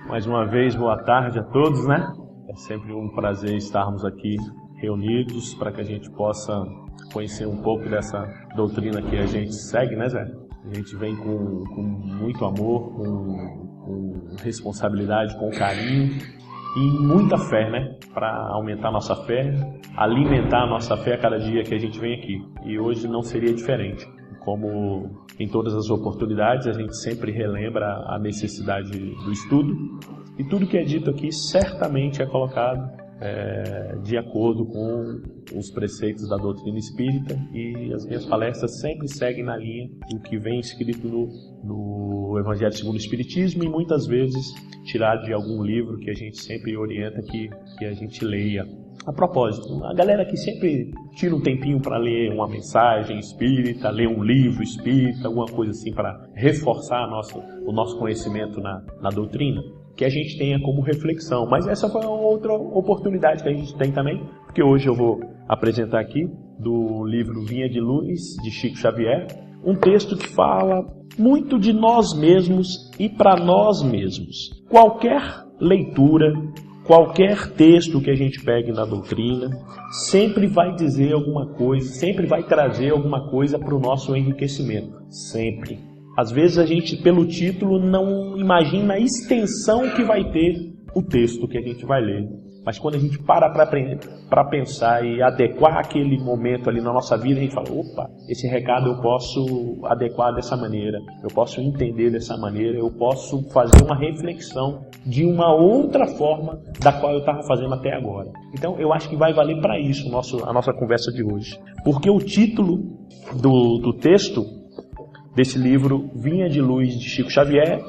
Mais uma vez, boa tarde a todos, né? É sempre um prazer estarmos aqui reunidos para que a gente possa conhecer um pouco dessa doutrina que a gente segue, né, Zé? A gente vem com muito amor, com responsabilidade, com carinho e muita fé, né? Para aumentar a nossa fé, alimentar a nossa fé a cada dia que a gente vem aqui. E hoje não seria diferente. Como em todas as oportunidades, a gente sempre relembra a necessidade do estudo. E tudo que é dito aqui certamente é colocado de acordo com os preceitos da doutrina espírita. E as minhas palestras sempre seguem na linha do que vem escrito no Evangelho segundo o Espiritismo e muitas vezes tirado de algum livro que a gente sempre orienta que a gente leia. A propósito, a galera que sempre tira um tempinho para ler uma mensagem espírita, ler um livro espírita, alguma coisa assim para reforçar o nosso conhecimento na doutrina, que a gente tenha como reflexão. Mas essa foi uma outra oportunidade que a gente tem também, porque hoje eu vou apresentar aqui do livro Vinha de Luz, de Chico Xavier, um texto que fala muito de nós mesmos e para nós mesmos. Qualquer leitura, qualquer texto que a gente pegue na doutrina, sempre vai dizer alguma coisa, sempre vai trazer alguma coisa para o nosso enriquecimento. Sempre. Às vezes a gente, pelo título, não imagina a extensão que vai ter o texto que a gente vai ler. Mas quando a gente para pensar e adequar aquele momento ali na nossa vida, a gente fala, opa, esse recado eu posso adequar dessa maneira, eu posso entender dessa maneira, eu posso fazer uma reflexão de uma outra forma da qual eu estava fazendo até agora. Então eu acho que vai valer para isso a nossa conversa de hoje. Porque o título do texto desse livro, Vinha de Luz, de Chico Xavier,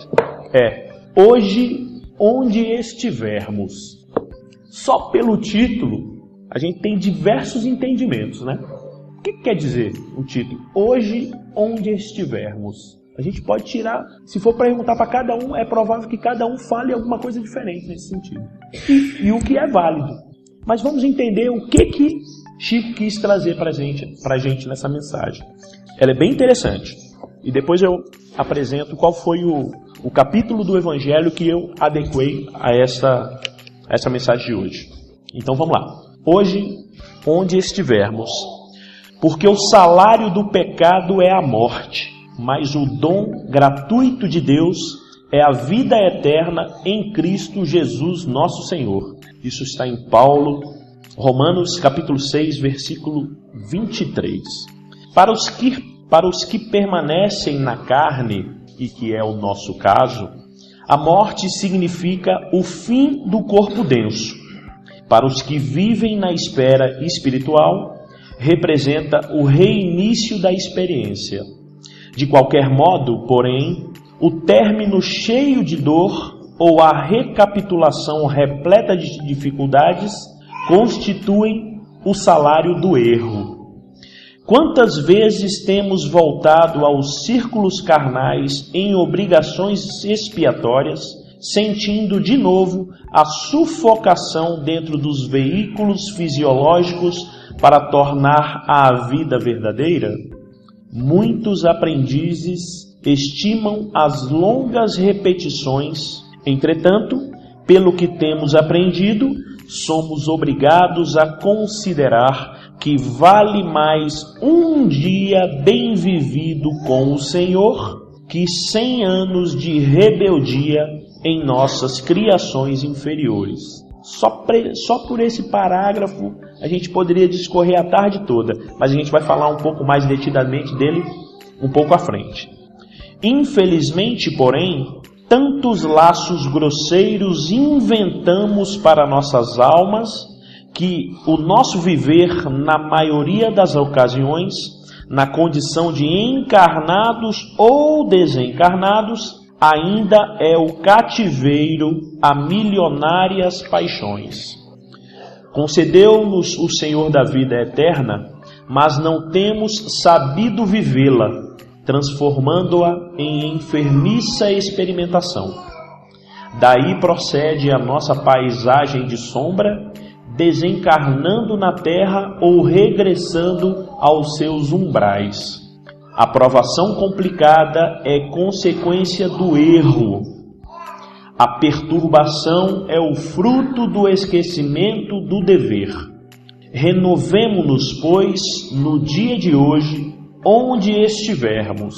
é Hoje, onde estivermos. Só pelo título, a gente tem diversos entendimentos, né? O que quer dizer o título? Hoje, onde estivermos. A gente pode tirar, se for para perguntar para cada um, é provável que cada um fale alguma coisa diferente nesse sentido. E o que é válido. Mas vamos entender o que Chico quis trazer para a gente nessa mensagem. Ela é bem interessante. E depois eu apresento qual foi o capítulo do Evangelho que eu adequei a essa mensagem de hoje. Então vamos lá. Hoje, onde estivermos, porque o salário do pecado é a morte, mas o dom gratuito de Deus é a vida eterna em Cristo Jesus nosso Senhor. Isso está em Romanos capítulo 6, versículo 23. Para os que permanecem na carne, e que é o nosso caso, a morte significa o fim do corpo denso. Para os que vivem na esfera espiritual, representa o reinício da experiência. De qualquer modo, porém, o término cheio de dor ou a recapitulação repleta de dificuldades constituem o salário do erro. Quantas vezes temos voltado aos círculos carnais em obrigações expiatórias, sentindo de novo a sufocação dentro dos veículos fisiológicos para tornar a vida verdadeira? Muitos aprendizes estimam as longas repetições. Entretanto, pelo que temos aprendido, somos obrigados a considerar que vale mais um dia bem vivido com o Senhor que 100 anos de rebeldia em nossas criações inferiores. Só por esse parágrafo a gente poderia discorrer a tarde toda, mas a gente vai falar um pouco mais detidamente dele um pouco à frente. Infelizmente, porém, tantos laços grosseiros inventamos para nossas almas que o nosso viver, na maioria das ocasiões, na condição de encarnados ou desencarnados, ainda é o cativeiro a milionárias paixões. Concedeu-nos o Senhor da vida eterna, mas não temos sabido vivê-la, transformando-a em enfermiça experimentação. Daí procede a nossa paisagem de sombra, desencarnando na terra ou regressando aos seus umbrais. A provação complicada é consequência do erro. A perturbação é o fruto do esquecimento do dever. Renovemo-nos, pois, no dia de hoje, onde estivermos.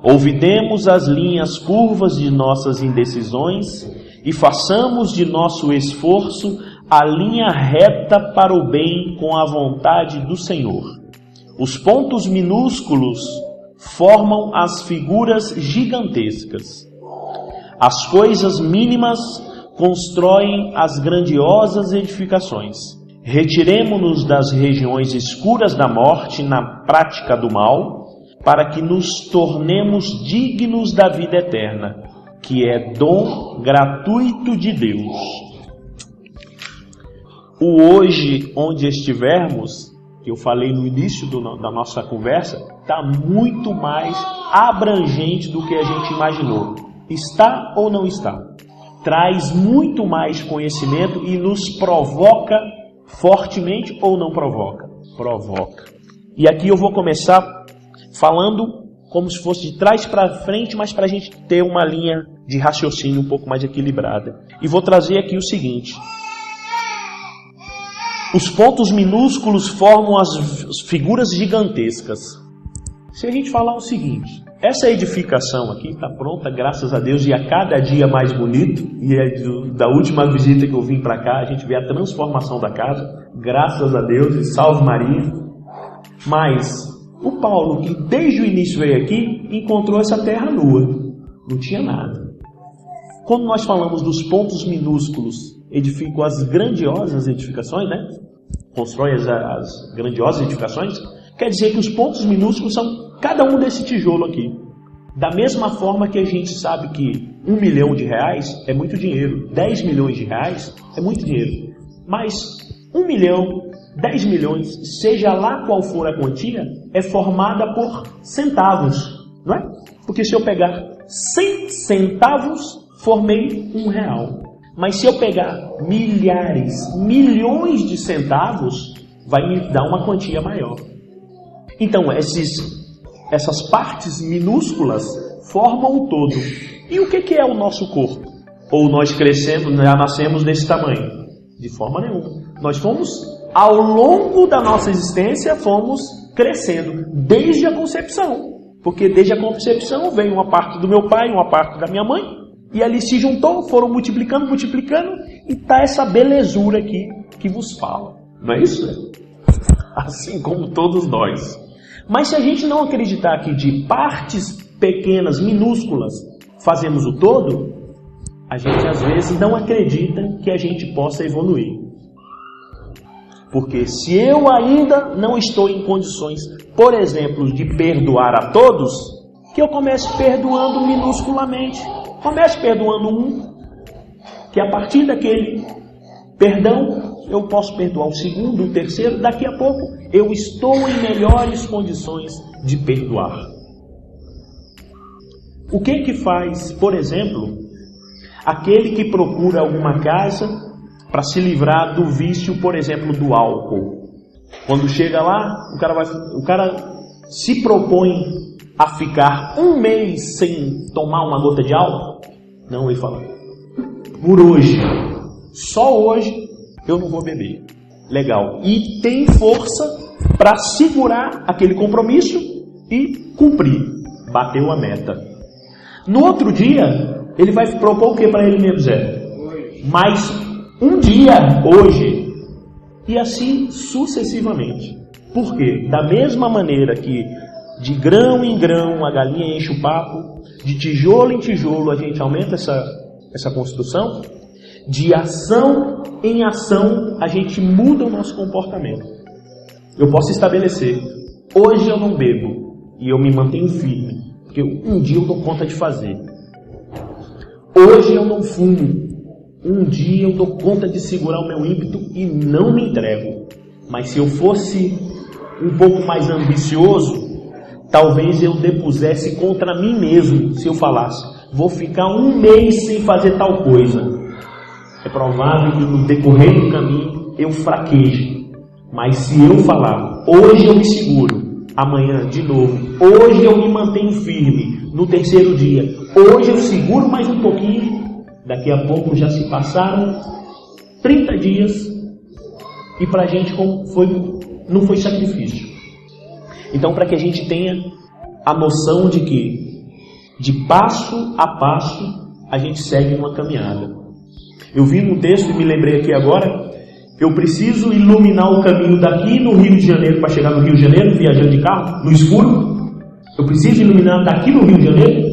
Olvidemos as linhas curvas de nossas indecisões e façamos de nosso esforço a linha reta para o bem com a vontade do Senhor. Os pontos minúsculos formam as figuras gigantescas. As coisas mínimas constroem as grandiosas edificações. Retiremo-nos das regiões escuras da morte na prática do mal, para que nos tornemos dignos da vida eterna, que é dom gratuito de Deus. O hoje, onde estivermos, que eu falei no início da nossa conversa, está muito mais abrangente do que a gente imaginou. Está ou não está? Traz muito mais conhecimento e nos provoca fortemente ou não provoca? Provoca. E aqui eu vou começar falando como se fosse de trás para frente, mas para a gente ter uma linha de raciocínio um pouco mais equilibrada. E vou trazer aqui o seguinte: os pontos minúsculos formam as figuras gigantescas. Se a gente falar o seguinte: essa edificação aqui está pronta, graças a Deus, e a cada dia mais bonito, e da última visita que eu vim para cá, a gente vê a transformação da casa, graças a Deus, e salve Maria. Mas o Paulo, que desde o início veio aqui, encontrou essa terra nua, não tinha nada. Quando nós falamos dos pontos minúsculos, edificam as grandiosas edificações, né? Constrói as grandiosas edificações, quer dizer que os pontos minúsculos são cada um desse tijolo aqui. Da mesma forma que a gente sabe que 1 milhão de reais é muito dinheiro, 10 milhões de reais é muito dinheiro. Mas 1 milhão, 10 milhões, seja lá qual for a quantia, é formada por centavos, não é? Porque se eu pegar 100 centavos, formei R$1. Mas se eu pegar milhares, milhões de centavos, vai me dar uma quantia maior. Então, essas partes minúsculas formam o todo. E o que é o nosso corpo? Ou nós crescemos, já nascemos desse tamanho? De forma nenhuma. Nós fomos, ao longo da nossa existência, fomos crescendo, desde a concepção. Porque desde a concepção veio uma parte do meu pai, uma parte da minha mãe, e ali se juntou, foram multiplicando, e está essa belezura aqui que vos fala. Não é isso? Assim como todos nós. Mas se a gente não acreditar que de partes pequenas, minúsculas, fazemos o todo, a gente às vezes não acredita que a gente possa evoluir. Porque se eu ainda não estou em condições, por exemplo, de perdoar a todos, que eu comece perdoando minusculamente. Comece perdoando um, que a partir daquele perdão eu posso perdoar o segundo, o terceiro, daqui a pouco eu estou em melhores condições de perdoar. O que faz, por exemplo, aquele que procura alguma casa para se livrar do vício, por exemplo, do álcool? Quando chega lá, o cara se propõe a ficar 1 mês sem tomar uma gota de álcool? Não, ele fala: por hoje, só hoje, eu não vou beber. Legal. E tem força para segurar aquele compromisso e cumprir. Bateu a meta. No outro dia, ele vai propor o que para ele mesmo, Zé? Mais um dia, hoje. E assim sucessivamente. Por quê? Da mesma maneira que de grão em grão a galinha enche o papo, de tijolo em tijolo a gente aumenta essa construção, de ação em ação a gente muda o nosso comportamento. Eu posso estabelecer: hoje eu não bebo e eu me mantenho firme, porque um dia eu dou conta de fazer. Hoje eu não fumo, um dia eu dou conta de segurar o meu ímpeto e não me entrego. Mas se eu fosse um pouco mais ambicioso, talvez eu depusesse contra mim mesmo. Se eu falasse: vou ficar 1 mês sem fazer tal coisa, é provável que no decorrer do caminho eu fraqueje. Mas se eu falar: hoje eu me seguro, amanhã de novo, hoje eu me mantenho firme, no terceiro dia, hoje eu seguro mais um pouquinho, Daqui a pouco já se passaram 30 dias e para a gente não foi sacrifício. Então, para que a gente tenha a noção de que, de passo a passo, a gente segue uma caminhada. Eu vi num texto e me lembrei aqui agora, eu preciso iluminar o caminho daqui no Rio de Janeiro para chegar no Rio de Janeiro, viajando de carro, no escuro? Eu preciso iluminar daqui no Rio de Janeiro?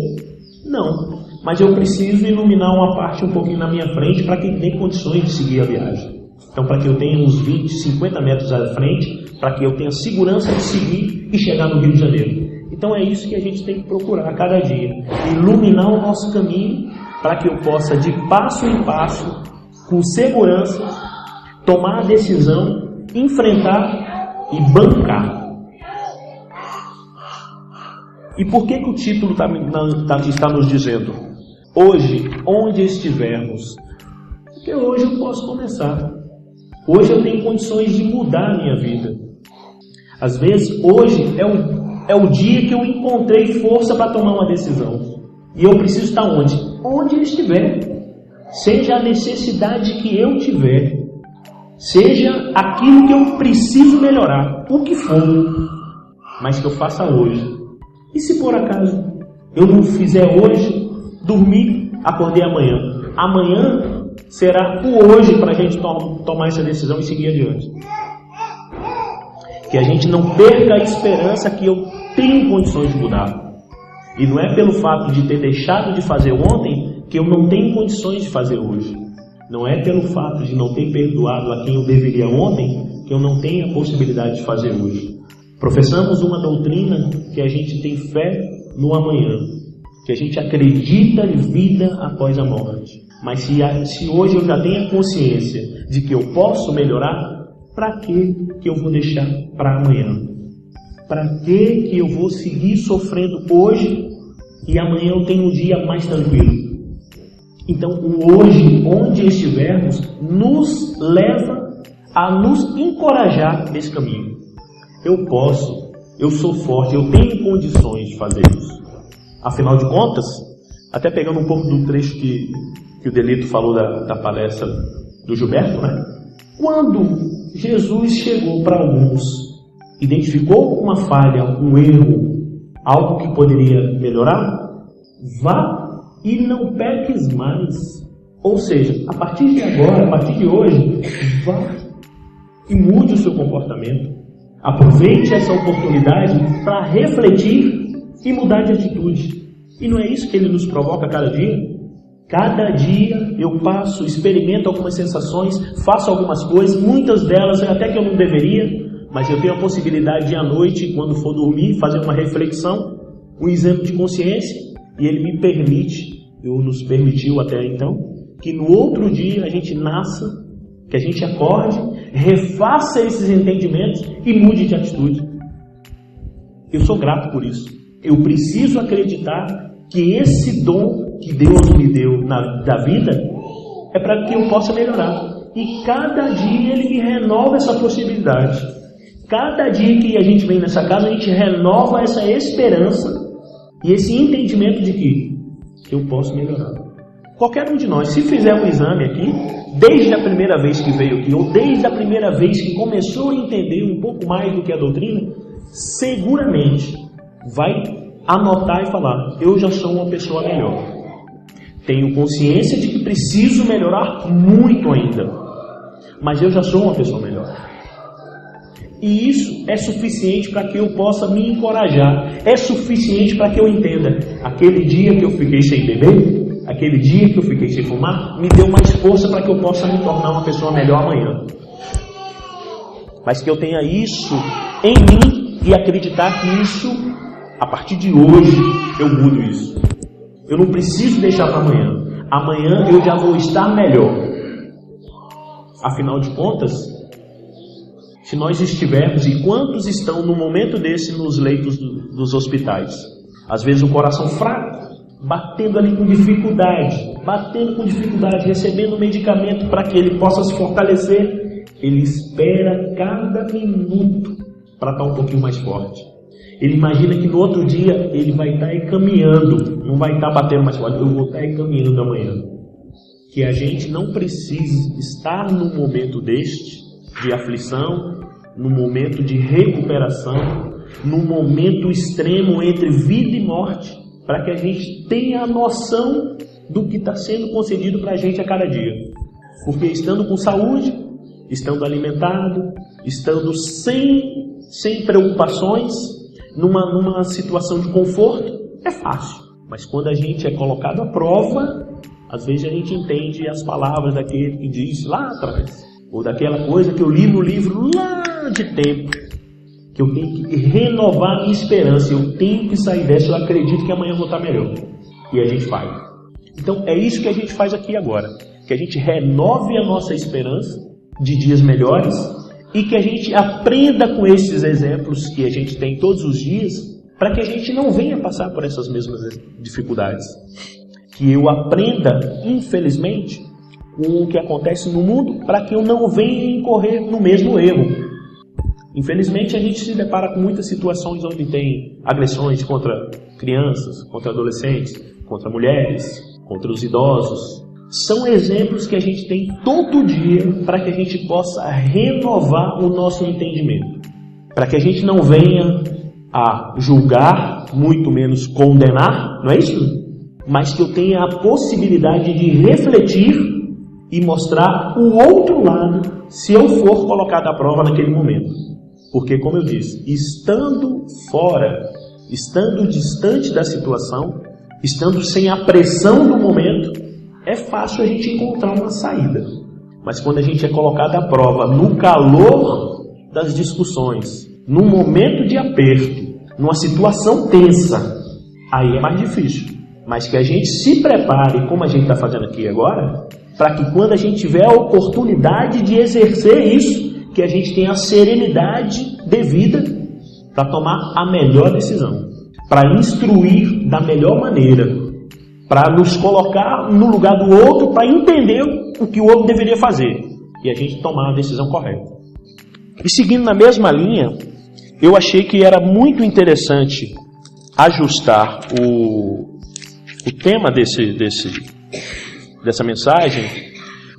Não, mas eu preciso iluminar uma parte um pouquinho na minha frente para que dê condições de seguir a viagem. Então, para que eu tenha uns 20, 50 metros à frente, para que eu tenha segurança de seguir e chegar no Rio de Janeiro. Então é isso que a gente tem que procurar a cada dia. Iluminar o nosso caminho para que eu possa, de passo em passo, com segurança, tomar a decisão, enfrentar e bancar. E por que o título está nos dizendo? Hoje, onde estivermos. Porque hoje eu posso começar. Hoje eu tenho condições de mudar a minha vida. Às vezes, hoje é o dia que eu encontrei força para tomar uma decisão. E eu preciso estar onde? Onde eu estiver. Seja a necessidade que eu tiver. Seja aquilo que eu preciso melhorar. O que for. Mas que eu faça hoje. E se por acaso eu não fizer hoje, dormir, acordei amanhã. Amanhã será o hoje para a gente tomar essa decisão e seguir adiante. Que a gente não perca a esperança que eu tenho condições de mudar. E não é pelo fato de ter deixado de fazer ontem que eu não tenho condições de fazer hoje. Não é pelo fato de não ter perdoado a quem eu deveria ontem que eu não tenho a possibilidade de fazer hoje. Professamos uma doutrina que a gente tem fé no amanhã, que a gente acredita em vida após a morte. Mas se hoje eu já tenho a consciência de que eu posso melhorar, para que eu vou deixar para amanhã? Para que eu vou seguir sofrendo hoje e amanhã eu tenho um dia mais tranquilo? Então o hoje, onde estivermos, nos leva a nos encorajar nesse caminho. Eu posso, eu sou forte, eu tenho condições de fazer isso. Afinal de contas, até pegando um pouco do trecho que o Delito falou da palestra do Gilberto, né? Quando Jesus chegou para alguns, identificou uma falha, um erro, algo que poderia melhorar, vá e não peques mais. Ou seja, a partir de agora, a partir de hoje, vá e mude o seu comportamento. Aproveite essa oportunidade para refletir e mudar de atitude. E não é isso que ele nos provoca a cada dia? Cada dia eu passo, experimento algumas sensações, faço algumas coisas, muitas delas até que eu não deveria, mas eu tenho a possibilidade de à noite, quando for dormir, fazer uma reflexão, um exame de consciência, e ele me permite, ou nos permitiu até então, que no outro dia a gente nasça, que a gente acorde, refaça esses entendimentos e mude de atitude. Eu sou grato por isso. Eu preciso acreditar que esse dom que Deus me deu da vida é para que eu possa melhorar. E cada dia Ele me renova essa possibilidade. Cada dia que a gente vem nessa casa, a gente renova essa esperança e esse entendimento de que eu posso melhorar. Qualquer um de nós, se fizer um exame aqui, desde a primeira vez que veio aqui, ou desde a primeira vez que começou a entender um pouco mais do que a doutrina, seguramente vai anotar e falar: eu já sou uma pessoa melhor. Tenho consciência de que preciso melhorar muito ainda, mas eu já sou uma pessoa melhor. E isso é suficiente para que eu possa me encorajar. É suficiente para que eu entenda: aquele dia que eu fiquei sem beber, aquele dia que eu fiquei sem fumar, me deu mais força para que eu possa me tornar uma pessoa melhor amanhã. Mas que eu tenha isso em mim e acreditar que isso, a partir de hoje, eu mudo isso. Eu não preciso deixar para amanhã. Amanhã eu já vou estar melhor. Afinal de contas, se nós estivermos, e quantos estão no momento desse nos leitos dos hospitais? Às vezes o coração fraco, batendo ali com dificuldade, recebendo medicamento para que ele possa se fortalecer. Ele espera cada minuto para estar um pouquinho mais forte. Ele imagina que no outro dia ele vai estar caminhando, não vai estar batendo mais forte. Eu vou estar caminhando amanhã. que a gente não precise estar num momento deste, de aflição, num momento de recuperação, num momento extremo entre vida e morte, para que a gente tenha a noção do que está sendo concedido para a gente a cada dia. Porque estando com saúde, estando alimentado, estando sem preocupações, numa situação de conforto, é fácil. Mas quando a gente é colocado à prova, às vezes a gente entende as palavras daquele que disse lá atrás, ou daquela coisa que eu li no livro lá de tempo, que eu tenho que renovar a minha esperança, eu tenho que sair dessa, eu acredito que amanhã eu vou estar melhor. E a gente faz. Então é isso que a gente faz aqui agora, que a gente renove a nossa esperança de dias melhores e que a gente aprenda com esses exemplos que a gente tem todos os dias, para que a gente não venha passar por essas mesmas dificuldades. Que eu aprenda, infelizmente, com o que acontece no mundo, para que eu não venha incorrer no mesmo erro. Infelizmente, a gente se depara com muitas situações onde tem agressões contra crianças, contra adolescentes, contra mulheres, contra os idosos. São exemplos que a gente tem todo dia para que a gente possa renovar o nosso entendimento. Para que a gente não venha a julgar, muito menos condenar, não é isso? Mas que eu tenha a possibilidade de refletir e mostrar o outro lado se eu for colocado à prova naquele momento. Porque, como eu disse, estando fora, estando distante da situação, estando sem a pressão do momento, é fácil a gente encontrar uma saída. Mas quando a gente é colocado à prova no calor das discussões, num momento de aperto, numa situação tensa, aí é mais difícil. Mas que a gente se prepare, como a gente está fazendo aqui agora, para que quando a gente tiver a oportunidade de exercer isso, que a gente tenha a serenidade devida para tomar a melhor decisão, para instruir da melhor maneira, para nos colocar no lugar do outro, para entender o que o outro deveria fazer e a gente tomar a decisão correta. E seguindo na mesma linha, eu achei que era muito interessante ajustar o tema dessa mensagem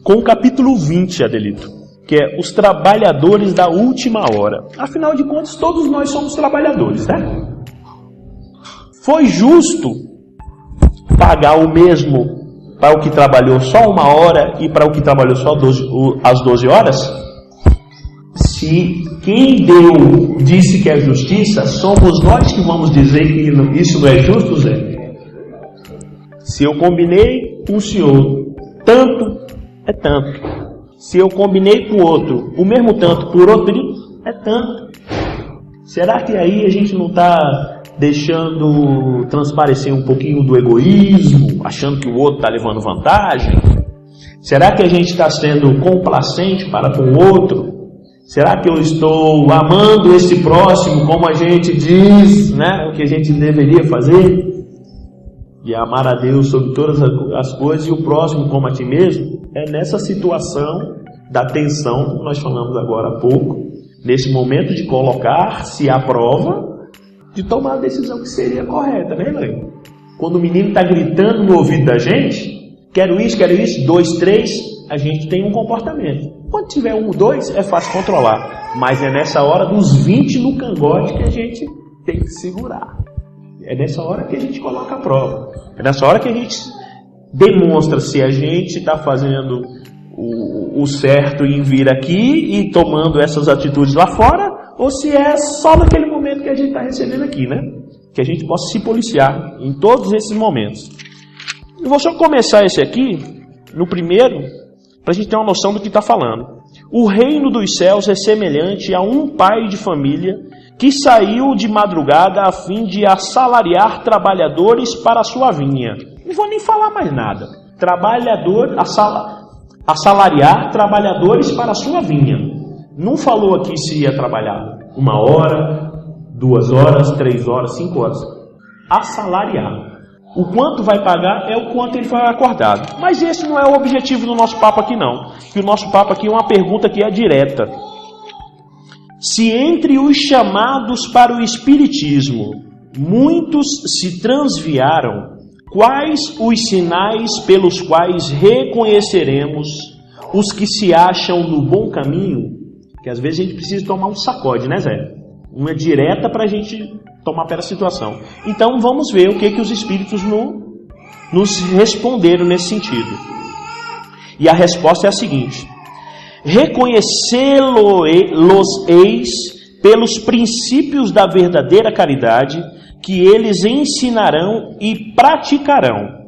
com o capítulo 20, Adelito, que é os trabalhadores da última hora. Afinal de contas, todos nós somos trabalhadores, né? Foi justo pagar o mesmo para o que trabalhou só 1 hora e para o que trabalhou só as 12 horas? Se quem disse que é justiça, somos nós que vamos dizer que isso não é justo, Zé? Se eu combinei com o senhor tanto, é tanto. Se eu combinei com o outro o mesmo tanto por outro período, é tanto. Será que aí a gente não está deixando transparecer um pouquinho do egoísmo, achando que o outro está levando vantagem? Será que a gente está sendo complacente para com o outro? Será que eu estou amando esse próximo como a gente diz, né, o que a gente deveria fazer? E amar a Deus sobre todas as coisas e o próximo como a ti mesmo? É nessa situação da tensão que nós falamos agora há pouco, nesse momento de colocar-se à prova, de tomar a decisão que seria correta, né, Elaine? Quando o menino está gritando no ouvido da gente, quero isso, 2, 3, a gente tem um comportamento. Quando tiver 1, 2, é fácil controlar. Mas é nessa hora dos 20 no cangote que a gente tem que segurar. É nessa hora que a gente coloca a prova. É nessa hora que a gente demonstra se a gente está fazendo o certo em vir aqui e tomando essas atitudes lá fora, ou se é só naquele momento que a gente está recebendo aqui, né? Que a gente possa se policiar em todos esses momentos. Eu vou só começar esse aqui, no primeiro, para a gente ter uma noção do que está falando. O reino dos céus é semelhante a um pai de família que saiu de madrugada a fim de assalariar trabalhadores para a sua vinha. Não vou nem falar mais nada. Assalariar trabalhadores para a sua vinha. Não falou aqui se ia trabalhar 1 hora, 2 horas, 3 horas, 5 horas. Assalariar. O quanto vai pagar é o quanto ele vai acordado. Mas esse não é o objetivo do nosso papo aqui, não. Que o nosso papo aqui é uma pergunta que é direta. Se entre os chamados para o espiritismo muitos se transviaram, Quais os sinais pelos quais reconheceremos os que se acham no bom caminho? Que às vezes a gente precisa tomar um sacode, né, Zé? Uma direta para a gente tomar pela situação. Então vamos ver o que os Espíritos nos responderam nesse sentido. E a resposta é a seguinte: reconhecê-los-eis pelos princípios da verdadeira caridade que eles ensinarão e praticarão.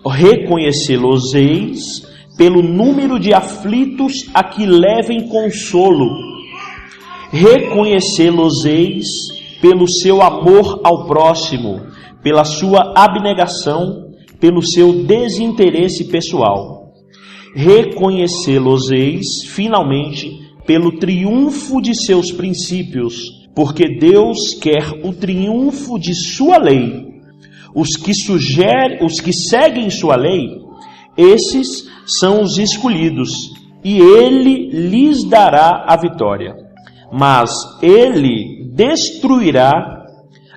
Reconhecê-los-eis pelo número de aflitos a que levem consolo. Reconhecê-los-eis pelo seu amor ao próximo, pela sua abnegação, pelo seu desinteresse pessoal. Reconhecê-los-eis, finalmente, pelo triunfo de seus princípios, porque Deus quer o triunfo de sua lei. Os que seguem sua lei, esses são os escolhidos, e Ele lhes dará a vitória. Mas Ele destruirá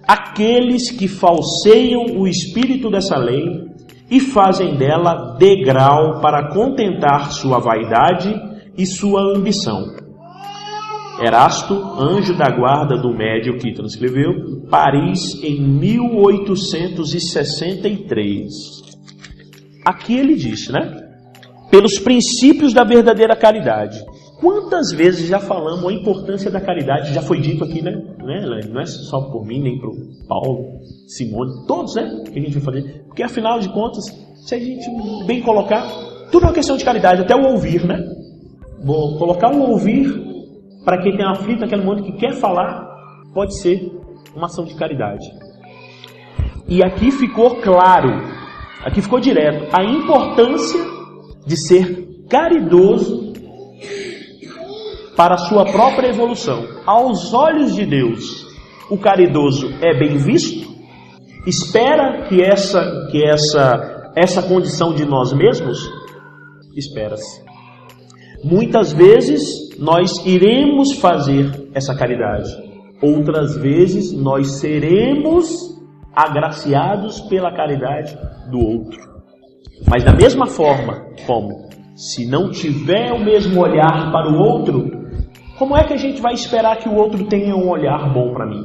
aqueles que falseiam o espírito dessa lei e fazem dela degrau para contentar sua vaidade e sua ambição. Erasto, anjo da guarda do médio que transcreveu, Paris, em 1863. Aqui ele disse, né? Pelos princípios da verdadeira caridade. Quantas vezes já falamos a importância da caridade? Já foi dito aqui, né? Não é só por mim, nem por Paulo, Simone, todos, né? Que a gente vai fazer. Porque afinal de contas, se a gente bem colocar, tudo é uma questão de caridade, até o ouvir, né? Vou colocar o ouvir para quem tem aflito, aquele mundo que quer falar, pode ser uma ação de caridade. E aqui ficou claro, aqui ficou direto, a importância de ser caridoso para a sua própria evolução. Aos olhos de Deus, o caridoso é bem visto? Espera que essa condição de nós mesmos? Espera-se. Muitas vezes nós iremos fazer essa caridade. Outras vezes nós seremos agraciados pela caridade do outro. Mas da mesma forma como se não tiver o mesmo olhar para o outro, como é que a gente vai esperar que o outro tenha um olhar bom para mim?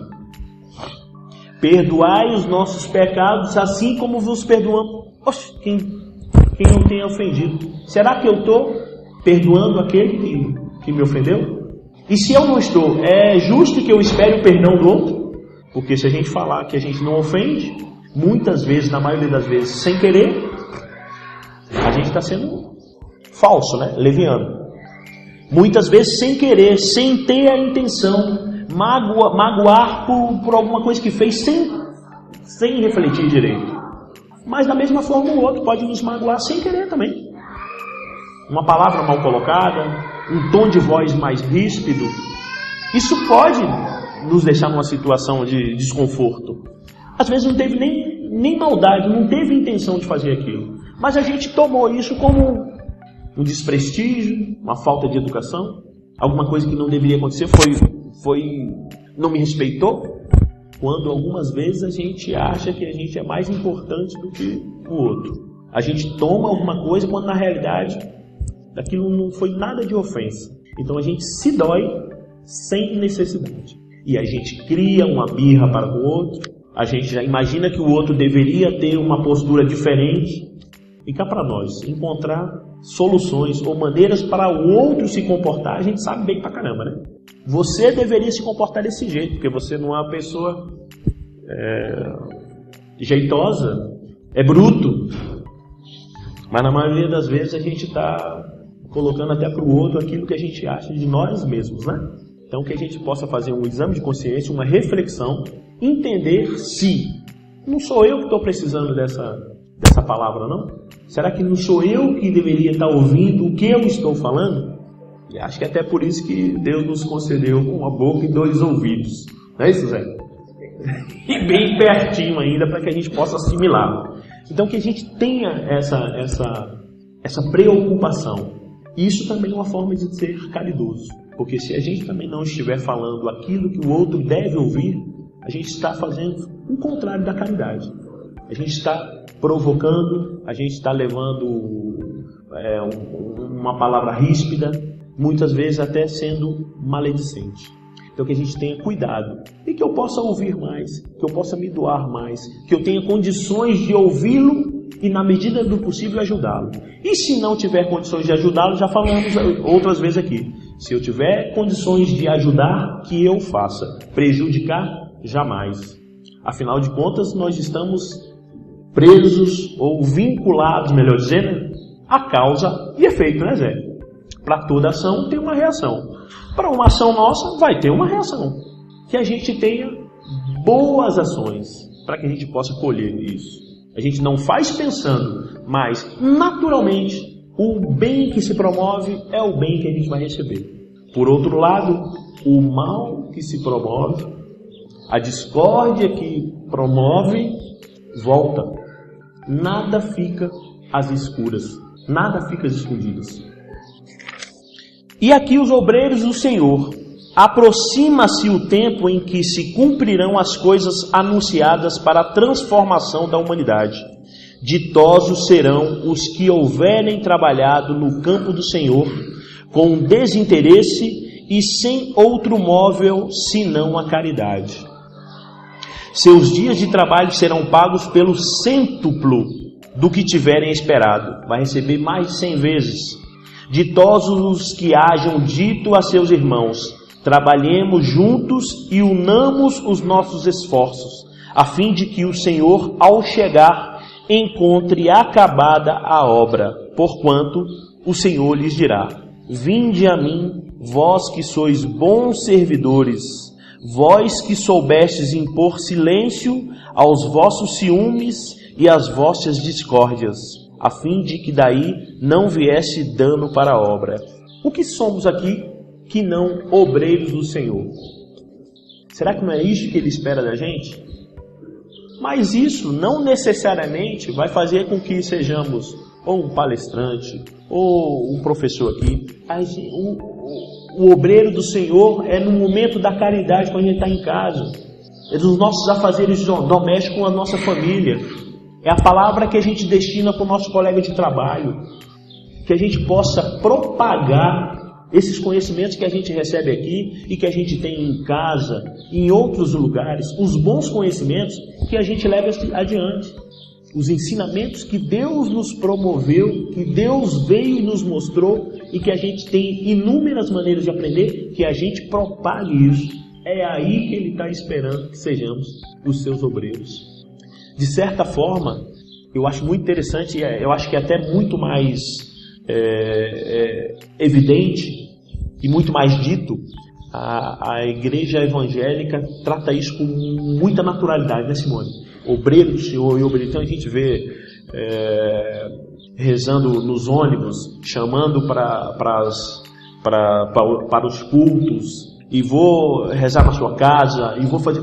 Perdoai os nossos pecados assim como vos perdoamos. Oxe, quem não tenha ofendido. Será que eu estou perdoando aquele que me ofendeu? E se eu não estou, é justo que eu espere o perdão do outro? Porque se a gente falar que a gente não ofende, muitas vezes, na maioria das vezes, sem querer, a gente está sendo falso, né? Leviano. Muitas vezes sem querer, sem ter a intenção, magoar por alguma coisa que fez sem refletir direito. Mas da mesma forma o outro pode nos magoar sem querer também. Uma palavra mal colocada, um tom de voz mais ríspido, isso pode nos deixar numa situação de desconforto. Às vezes não teve nem maldade, não teve intenção de fazer aquilo, mas a gente tomou isso como um desprestígio, uma falta de educação, alguma coisa que não deveria acontecer, não me respeitou. Quando algumas vezes a gente acha que a gente é mais importante do que o outro. A gente toma alguma coisa quando na realidade aquilo não foi nada de ofensa. Então a gente se dói sem necessidade. E a gente cria uma birra para o outro, a gente já imagina que o outro deveria ter uma postura diferente. E cá para nós, encontrar soluções ou maneiras para o outro se comportar, a gente sabe bem pra caramba, né? Você deveria se comportar desse jeito, porque você não é uma pessoa jeitosa, é bruto. Mas na maioria das vezes a gente está colocando até para o outro aquilo que a gente acha de nós mesmos, né? Então que a gente possa fazer um exame de consciência, uma reflexão, entender se não sou eu que estou precisando dessa palavra, não? Será que não sou eu que deveria estar ouvindo o que eu estou falando? E acho que até por isso que Deus nos concedeu uma boca e 2 ouvidos. Não é isso, Zé? E bem pertinho ainda para que a gente possa assimilar. Então que a gente tenha essa preocupação. Isso também é uma forma de ser caridoso. Porque se a gente também não estiver falando aquilo que o outro deve ouvir, a gente está fazendo o contrário da caridade. A gente está provocando, a gente está levando uma palavra ríspida, muitas vezes até sendo maledicente. Então que a gente tenha cuidado e que eu possa ouvir mais, que eu possa me doar mais, que eu tenha condições de ouvi-lo e na medida do possível ajudá-lo. E se não tiver condições de ajudá-lo, já falamos outras vezes aqui, se eu tiver condições de ajudar, que eu faça. Prejudicar, jamais. Afinal de contas, nós estamos presos ou vinculados, melhor dizendo, a causa e efeito, né, Zé? Para toda ação tem uma reação. Para uma ação nossa vai ter uma reação. Que a gente tenha boas ações para que a gente possa colher isso. A gente não faz pensando, mas naturalmente o bem que se promove é o bem que a gente vai receber. Por outro lado, o mal que se promove, a discórdia que promove, volta. Nada fica às escuras. Nada fica às escondidas. E aqui os obreiros do Senhor. Aproxima-se o tempo em que se cumprirão as coisas anunciadas para a transformação da humanidade. Ditosos serão os que houverem trabalhado no campo do Senhor, com desinteresse e sem outro móvel senão a caridade. Seus dias de trabalho serão pagos pelo cêntuplo do que tiverem esperado. Vai receber mais de 100 vezes. Ditosos os que hajam dito a seus irmãos: trabalhemos juntos e unamos os nossos esforços, a fim de que o Senhor, ao chegar, encontre acabada a obra, porquanto o Senhor lhes dirá: vinde a mim, vós que sois bons servidores, vós que soubestes impor silêncio aos vossos ciúmes e às vossas discórdias, a fim de que daí não viesse dano para a obra. O que somos aqui que não obreiros do Senhor? Será que não é isso que Ele espera da gente? Mas isso não necessariamente vai fazer com que sejamos ou um palestrante, ou um professor aqui. O obreiro do Senhor é no momento da caridade, quando a gente está em casa. É dos nossos afazeres domésticos com a nossa família. É a palavra que a gente destina para o nosso colega de trabalho. Que a gente possa propagar esses conhecimentos que a gente recebe aqui e que a gente tem em casa, em outros lugares, os bons conhecimentos que a gente leva adiante. Os ensinamentos que Deus nos promoveu, que Deus veio e nos mostrou e que a gente tem inúmeras maneiras de aprender, que a gente propague isso. É aí que Ele está esperando que sejamos os seus obreiros. De certa forma, eu acho muito interessante, eu acho que é até muito mais evidente e muito mais dito, a igreja evangélica trata isso com muita naturalidade, né, Simone? Obreiro do Senhor e obreiro. Então a gente vê rezando nos ônibus, chamando para os cultos, e vou rezar na sua casa, e vou fazer...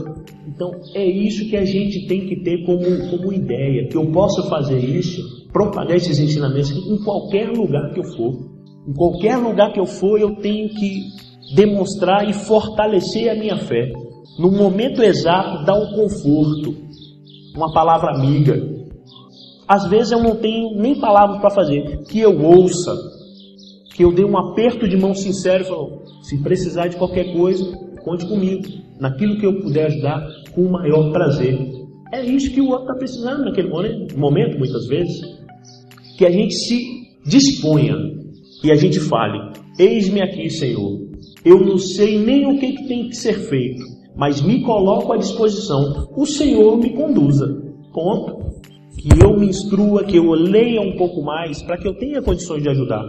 Então é isso que a gente tem que ter como ideia, que eu possa fazer isso, propagar esses ensinamentos em qualquer lugar que eu for. Em qualquer lugar que eu for, eu tenho que demonstrar e fortalecer a minha fé. No momento exato, dar um conforto, uma palavra amiga. Às vezes eu não tenho nem palavras para fazer, que eu ouça, que eu dê um aperto de mão sincero e falo: se precisar de qualquer coisa, conte comigo. Naquilo que eu puder ajudar, com o maior prazer. É isso que o outro está precisando naquele momento, muitas vezes. Que a gente se disponha e a gente fale: eis-me aqui, Senhor. Eu não sei nem o que tem que ser feito, mas me coloco à disposição. O Senhor me conduza. Ponto. Que eu me instrua, que eu leia um pouco mais, para que eu tenha condições de ajudar.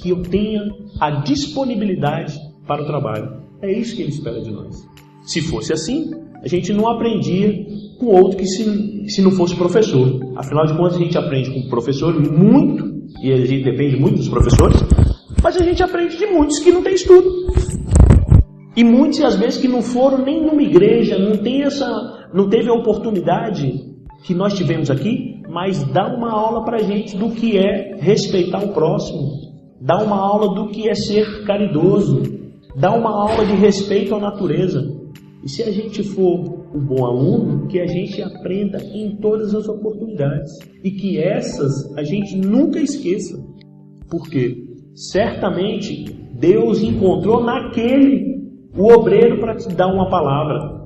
Que eu tenha a disponibilidade para o trabalho. É isso que Ele espera de nós. Se fosse assim, a gente não aprendia com outro que se não fosse professor. Afinal de contas, a gente aprende com o professor muito, e a gente depende muito dos professores, mas a gente aprende de muitos que não têm estudo. E muitos, às vezes, que não foram nem numa igreja, não teve a oportunidade que nós tivemos aqui, mas dá uma aula para a gente do que é respeitar o próximo, dá uma aula do que é ser caridoso, dá uma aula de respeito à natureza. E se a gente for um bom aluno, que a gente aprenda em todas as oportunidades. E que essas a gente nunca esqueça. Porque certamente Deus encontrou naquele o obreiro para te dar uma palavra.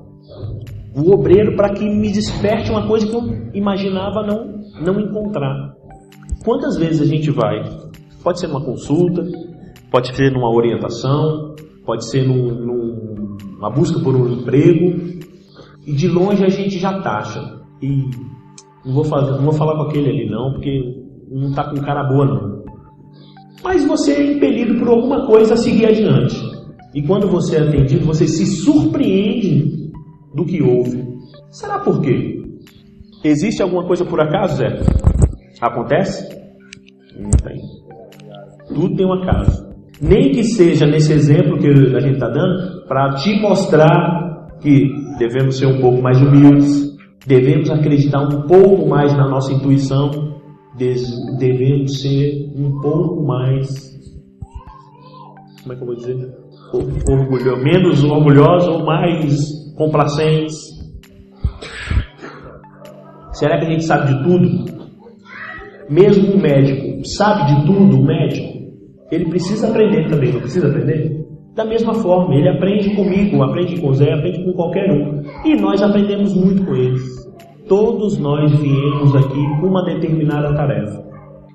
O obreiro para que me desperte uma coisa que eu imaginava não encontrar. Quantas vezes a gente vai? Pode ser numa consulta, pode ser numa orientação, pode ser numa busca por um emprego, e de longe a gente já taxa. E não vou falar com aquele ali não, porque não está com cara boa não. Mas você é impelido por alguma coisa a seguir adiante. E quando você é atendido, você se surpreende do que houve. Será por quê? Existe alguma coisa por acaso, Zé? Acontece? Não tem. Tudo tem um acaso. Nem que seja nesse exemplo que a gente está dando, para te mostrar que devemos ser um pouco mais humildes, devemos acreditar um pouco mais na nossa intuição, devemos ser um pouco mais, como é que eu vou dizer? Menos orgulhosos ou mais complacentes. Será que a gente sabe de tudo? Mesmo um médico sabe de tudo, o médico, ele precisa aprender também, não precisa aprender? Da mesma forma, ele aprende comigo, aprende com o Zé, aprende com qualquer um. E nós aprendemos muito com eles. Todos nós viemos aqui com uma determinada tarefa.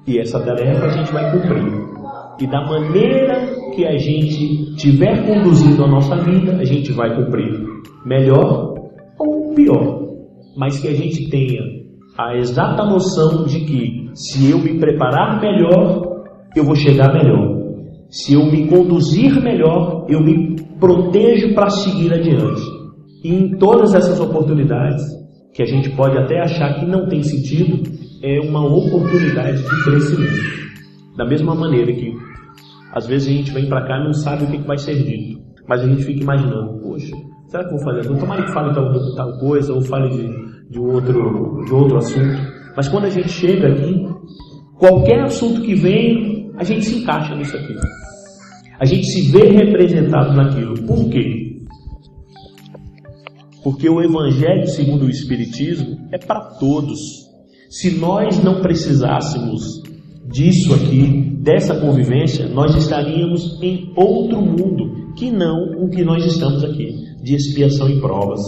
E essa tarefa a gente vai cumprir. E da maneira que a gente tiver conduzindo a nossa vida, a gente vai cumprir. Melhor ou pior. Mas que a gente tenha a exata noção de que se eu me preparar melhor, eu vou chegar melhor. Se eu me conduzir melhor, eu me protejo para seguir adiante. E em todas essas oportunidades, que a gente pode até achar que não tem sentido, é uma oportunidade de crescimento. Da mesma maneira que, às vezes, a gente vem para cá e não sabe o que vai ser dito. Mas a gente fica imaginando, poxa, será que eu vou fazer? Tomara que fale tal coisa, ou fale de outro assunto. Mas quando a gente chega aqui, qualquer assunto que vem, a gente se encaixa nisso aqui. A gente se vê representado naquilo. Por quê? Porque o Evangelho segundo o Espiritismo é para todos. Se nós não precisássemos disso aqui, dessa convivência, nós estaríamos em outro mundo que não o que nós estamos aqui, de expiação e provas.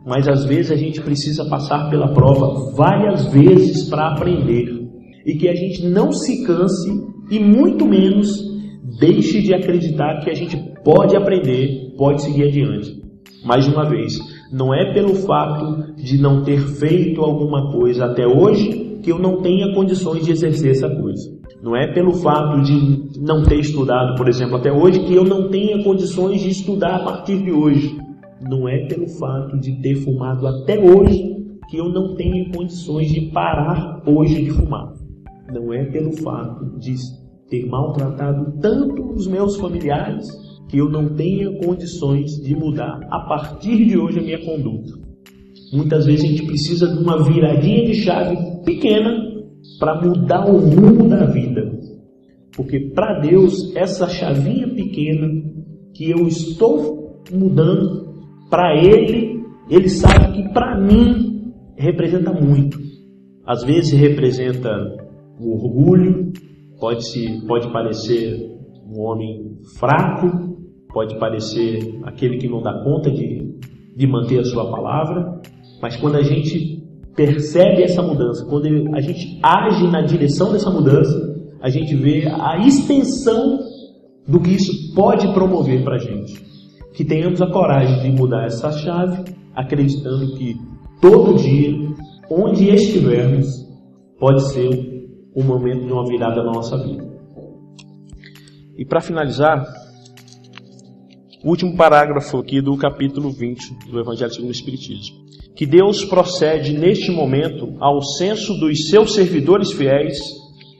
Mas às vezes a gente precisa passar pela prova várias vezes para aprender. E que a gente não se canse e muito menos deixe de acreditar que a gente pode aprender, pode seguir adiante. Mais uma vez, não é pelo fato de não ter feito alguma coisa até hoje que eu não tenha condições de exercer essa coisa. Não é pelo fato de não ter estudado, por exemplo, até hoje, que eu não tenha condições de estudar a partir de hoje. Não é pelo fato de ter fumado até hoje que eu não tenho condições de parar hoje de fumar. Não é pelo fato de ter maltratado tanto os meus familiares que eu não tenha condições de mudar a partir de hoje a minha conduta. Muitas vezes a gente precisa de uma viradinha de chave pequena para mudar o rumo da vida. Porque para Deus, essa chavinha pequena que eu estou mudando, para Ele sabe que para mim representa muito. Às vezes representa o orgulho, pode parecer um homem fraco, pode parecer aquele que não dá conta de manter a sua palavra, mas quando a gente percebe essa mudança, quando a gente age na direção dessa mudança, a gente vê a extensão do que isso pode promover para a gente. Que tenhamos a coragem de mudar essa chave, acreditando que todo dia, onde estivermos, pode ser um momento de uma virada na nossa vida. E para finalizar, o último parágrafo aqui do capítulo 20 do Evangelho segundo o Espiritismo. Que Deus procede neste momento ao censo dos seus servidores fiéis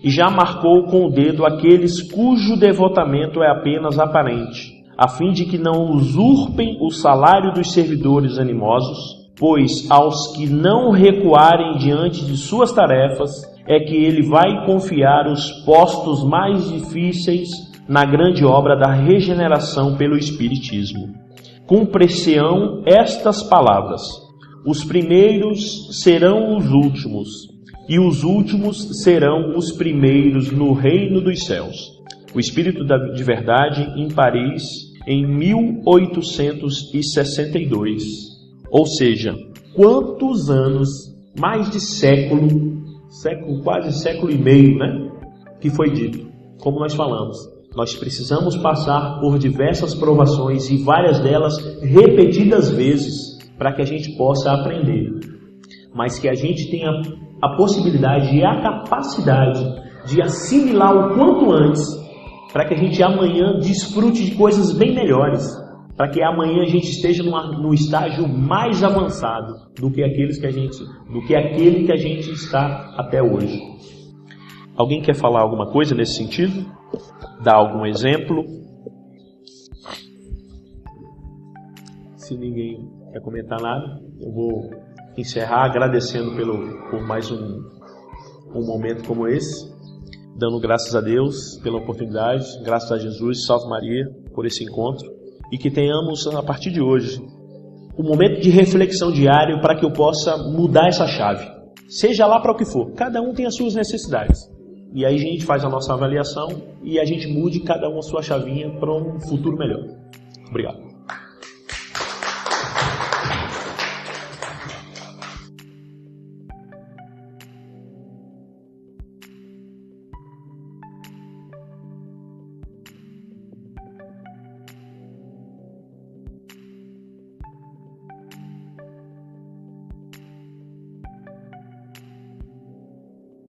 e já marcou com o dedo aqueles cujo devotamento é apenas aparente, a fim de que não usurpem o salário dos servidores animosos, pois aos que não recuarem diante de suas tarefas é que ele vai confiar os postos mais difíceis na grande obra da regeneração pelo Espiritismo. cumprir-se-ão estas palavras: os primeiros serão os últimos, e os últimos serão os primeiros no reino dos céus. O Espírito de Verdade em Paris, em 1862. Ou seja, quantos anos, mais de século, quase século e meio, né? Que foi dito. Como nós falamos, nós precisamos passar por diversas provações e várias delas repetidas vezes para que a gente possa aprender. Mas que a gente tenha a possibilidade e a capacidade de assimilar o quanto antes, para que a gente amanhã desfrute de coisas bem melhores, para que amanhã a gente esteja no estágio mais avançado do que aquele que a gente está até hoje. Alguém quer falar alguma coisa nesse sentido? Dar algum exemplo? Se ninguém quer comentar nada, eu vou encerrar agradecendo por mais um momento como esse, dando graças a Deus pela oportunidade, graças a Jesus, Salve Maria, por esse encontro, e que tenhamos, a partir de hoje, um momento de reflexão diário para que eu possa mudar essa chave. Seja lá para o que for, cada um tem as suas necessidades. E aí a gente faz a nossa avaliação e a gente mude cada um a sua chavinha para um futuro melhor. Obrigado.